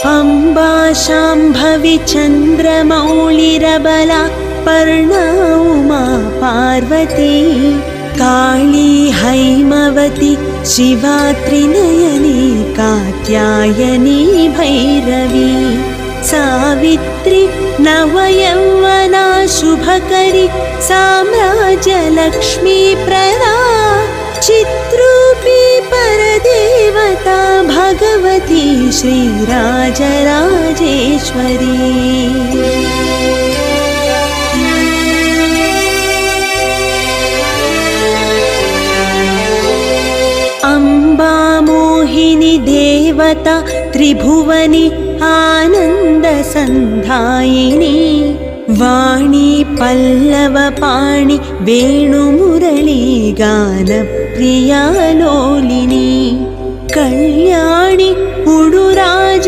अम्बा शाम्भवी चन्द्रमौळिरबला पर्णा उमा पार्वती काली हैमवती शिवा त्रिनयनी कात्यायनी भैरवी सावित्री नवयौवना शुभकरी साम्राज्यलक्ष्मी प्रदा चित्रूपी परदेवता भगवती श्रीराजराजेश्वरी। अम्बा मोहिनी देवता त्रिभुवनी आनन्दसन्धायिनी वाणी पल्लवपाणि वेणुमुरली गानप्रिया लोलिनी कल्याणी उडुराज